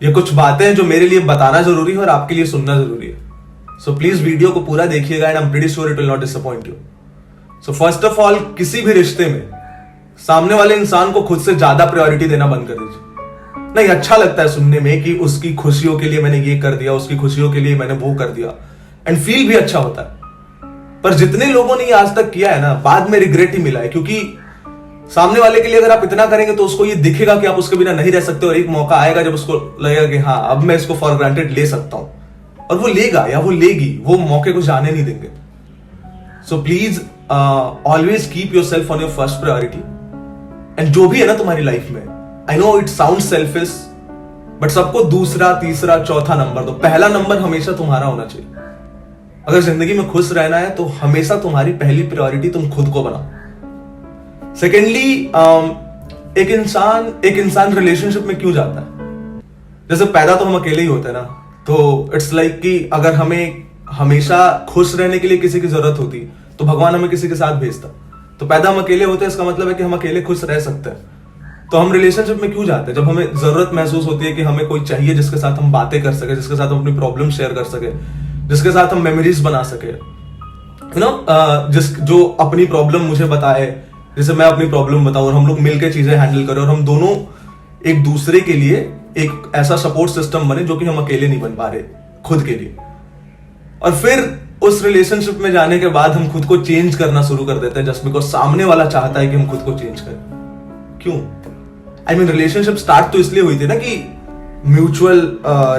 ये कुछ बातें हैं जो मेरे लिए बताना जरूरी है और आपके लिए सुनना जरूरी है। सो प्लीज वीडियो को पूरा देखिएगा and I am pretty sure it will not disappoint you. So first of all, किसी भी रिश्ते में सामने वाले इंसान को खुद से ज्यादा प्रायोरिटी देना बंद कर दीजिए। नहीं, अच्छा लगता है सुनने में कि उसकी खुशियों के लिए मैंने ये कर दिया, उसकी खुशियों के लिए मैंने वो कर दिया, एंड फील भी अच्छा होता है। पर जितने लोगों ने ये आज तक किया है ना, बाद में रिग्रेट ही मिला है, क्योंकि सामने वाले के लिए अगर आप इतना करेंगे तो उसको ये दिखेगा कि आप उसके बिना नहीं रह सकते, और एक मौका आएगा जब उसको लगेगा कि हाँ अब मैं इसको फॉर ग्रांटेड ले सकता हूं, और वो लेगा या वो लेगी, वो मौके को जाने नहीं देंगे। So please always keep your self on your first priority. And जो भी है ना तुम्हारी लाइफ में, I know it sound selfish, but सबको दूसरा, तीसरा, चौथा नंबर दो। पहला नंबर हमेशा तुम्हारा होना चाहिए। अगर जिंदगी में खुश रहना है तो हमेशा तुम्हारी पहली प्रायोरिटी तुम खुद को बनाओ। सेकेंडली, एक इंसान रिलेशनशिप में क्यों जाता है? जैसे पैदा तो हम अकेले ही होते हैं ना, तो इट्स लाइक कि अगर हमें हमेशा खुश रहने के लिए किसी की जरूरत होती तो भगवान हमें किसी के साथ भेजता। तो पैदा हम अकेले होते हैं, इसका मतलब है कि हम अकेले खुश रह सकते हैं। तो हम रिलेशनशिप में क्यों जाते हैं? जब हमें जरूरत महसूस होती है कि हमें कोई चाहिए जिसके साथ हम बातें कर सके, जिसके साथ हम अपनी प्रॉब्लम शेयर कर सके, जिसके साथ हम मेमोरीज बना सके, यू नो, जो अपनी प्रॉब्लम मुझे बताए, जैसे मैं अपनी प्रॉब्लम बताऊं, और हम लोग मिलकर चीजें हैंडल करें, और हम दोनों एक दूसरे के लिए एक ऐसा सपोर्ट सिस्टम बने जो कि हम अकेले नहीं बन पा रहे खुद के लिए। और फिर उस रिलेशनशिप में जाने के बाद हम खुद को चेंज करना शुरू कर देते हैं जस्ट बिकॉज सामने वाला चाहता है कि हम खुद को चेंज करें। क्यों? आई मीन रिलेशनशिप स्टार्ट तो इसलिए हुई थी ना कि म्यूचुअल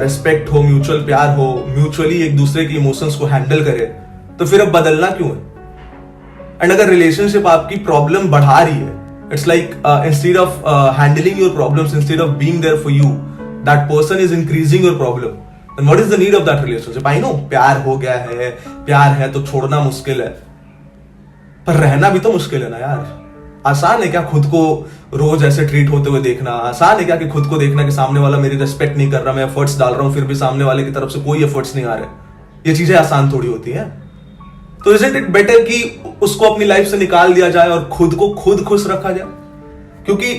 रिस्पेक्ट हो, म्यूचुअल प्यार हो, म्यूचुअली एक दूसरे की इमोशंस को हैंडल करे। तो फिर अब बदलना क्यों है? एंड अगर रिलेशनशिप आपकी प्रॉब्लम बढ़ा रही है, it's like instead of handling your problems, instead of being there for you, that person is increasing your problem, then what is the need of that relationship? I know प्यार हो गया है, प्यार है तो छोड़ना मुश्किल है, पर रहना भी तो मुश्किल है ना यार। आसान है क्या खुद को रोज ऐसे ट्रीट होते हुए देखना? आसान है क्या कि खुद को देखना कि सामने वाला मेरी रिस्पेक्ट नहीं कर रहा, मैं एफर्ट्स डाल रहा हूं फिर भी सामने वाले की तरफ से कोई एफर्ट्स नहीं आ रहे? ये चीजें आसान थोड़ी होती हैं। तो इजंट इट बेटर कि उसको अपनी लाइफ से निकाल दिया जाए और खुद को खुद खुश रखा जाए? क्योंकि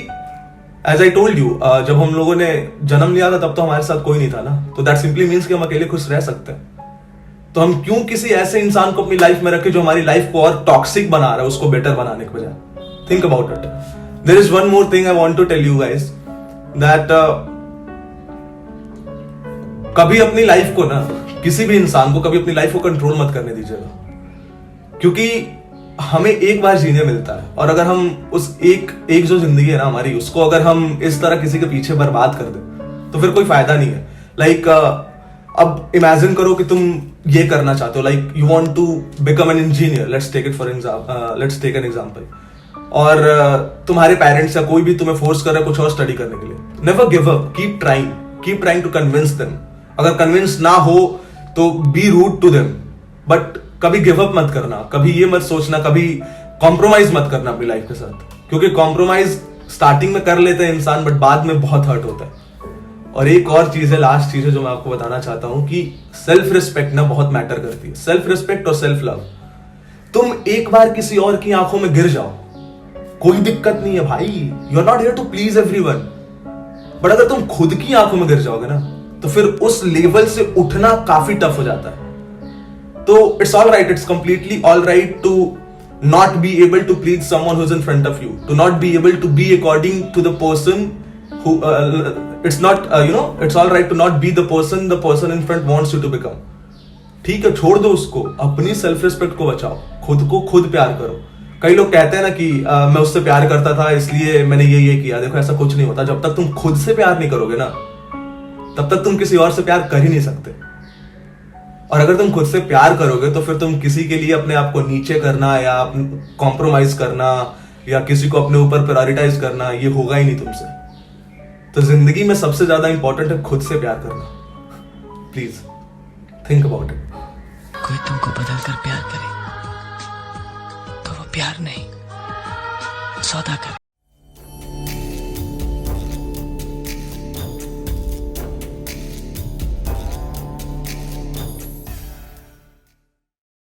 एज आई टोल्ड यू, जब हम लोगों ने जन्म लिया था तब तो हमारे साथ कोई नहीं था ना, तो दैट सिंपली मीन्स कि हम अकेले खुश रह सकते हैं। तो हम क्यों किसी ऐसे इंसान को अपनी लाइफ में रखें जो हमारी लाइफ को और टॉक्सिक बना रहा है उसको बेटर बनाने के बजाय? Think about it. There is one more thing I want to tell you guys that कभी अपनी लाइफ को ना, किसी भी इंसान को कभी अपनी लाइफ को कंट्रोल मत करने दीजिएगा, क्योंकि हमें एक बार जीने मिलता है, और अगर हम उस एक जो जिंदगी है ना हमारी, उसको अगर हम इस तरह किसी के पीछे बर्बाद कर दें तो फिर कोई फायदा नहीं है। लाइक अब इमेजिन करो कि तुम ये करना चाहते हो, like you want to become an engineer, let's take an example, और तुम्हारे पेरेंट्स या कोई भी तुम्हें फोर्स कर रहा है कुछ और स्टडी करने के लिए। Never give up, keep trying to convince them. अगर कन्विंस ना हो तो be rude to them, but कभी गिव अप मत करना, कभी ये मत सोचना, कभी कॉम्प्रोमाइज मत करना अपनी लाइफ के साथ, क्योंकि कॉम्प्रोमाइज स्टार्टिंग में कर लेते हैं इंसान, बट बाद में बहुत हर्ट होता है। और एक और चीज है, लास्ट चीज है जो मैं आपको बताना चाहता हूं, कि सेल्फ रिस्पेक्ट ना बहुत मैटर करती है। सेल्फ रिस्पेक्ट और सेल्फ लव। तुम एक बार किसी और की आंखों में गिर जाओ, कोई दिक्कत नहीं है भाई, you are not here to please everyone, but अगर तुम खुद की आंखों में गिर जाओगे ना तो फिर उस लेवल से उठना काफी टफ हो जाता है। तो it's all right, it's completely all right to not be able to please someone who is in front of you, to not be able to be according to the person who, it's not, you know, it's all right to not be the person in front wants you to become. ठीक है, छोड़ दो उसको, अपनी self respect को बचाओ, खुद को खुद प्यार करो। कई लोग कहते हैं ना कि मैं उससे प्यार करता था इसलिए मैंने ये किया। देखो ऐसा कुछ नहीं होता। जब तक तुम खुद से प्यार नहीं करोगे ना, तब तक तुम किसी और से प्यार कर ही नहीं सकते। और अगर तुम खुद से प्यार करोगे तो फिर तुम किसी के लिए अपने आप को नीचे करना या कॉम्प्रोमाइज करना या किसी को अपने ऊपर प्रायोरिटाइज करना, ये होगा ही नहीं तुमसे। तो जिंदगी में सबसे ज्यादा इंपॉर्टेंट है खुद से प्यार करना। Please think about it. कोई तुमको बदल कर प्यार करे तो वो प्यार नहीं, सौदा करे।